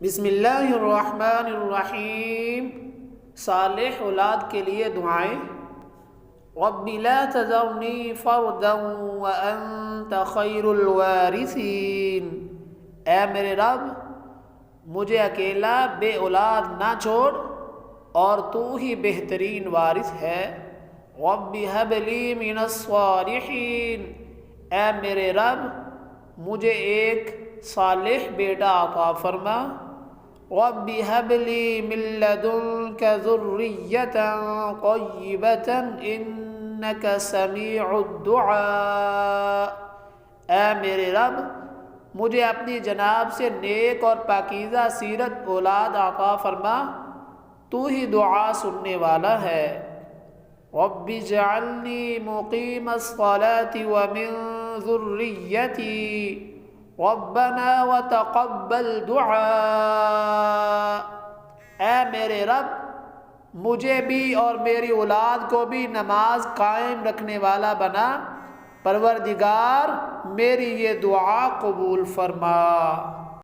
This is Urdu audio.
بسم اللہ الرحمن الرحیم۔ صالح اولاد کے لیے دعائیں۔ رب لا تذرنی فردا وانت خیر الوارثین۔ اے میرے رب مجھے اکیلا بے اولاد نہ چھوڑ اور تو ہی بہترین وارث ہے۔ رب ہب لی من الصالحین۔ اے میرے رب مجھے ایک صالح بیٹا عطا فرما۔ رب هب لي من لدنك ذرية طيبة إنك سميع الدعاء۔ اے میرے رب مجھے اپنی جناب سے نیک اور پاکیزہ سیرت اولاد عطا فرما، تو ہی دعا سننے والا ہے۔ رب اجعلنی مقیم الصلاة ومن ذریتی ربنا وتقبل دعاء۔ اے میرے رب مجھے بھی اور میری اولاد کو بھی نماز قائم رکھنے والا بنا، پروردگار میری یہ دعا قبول فرما۔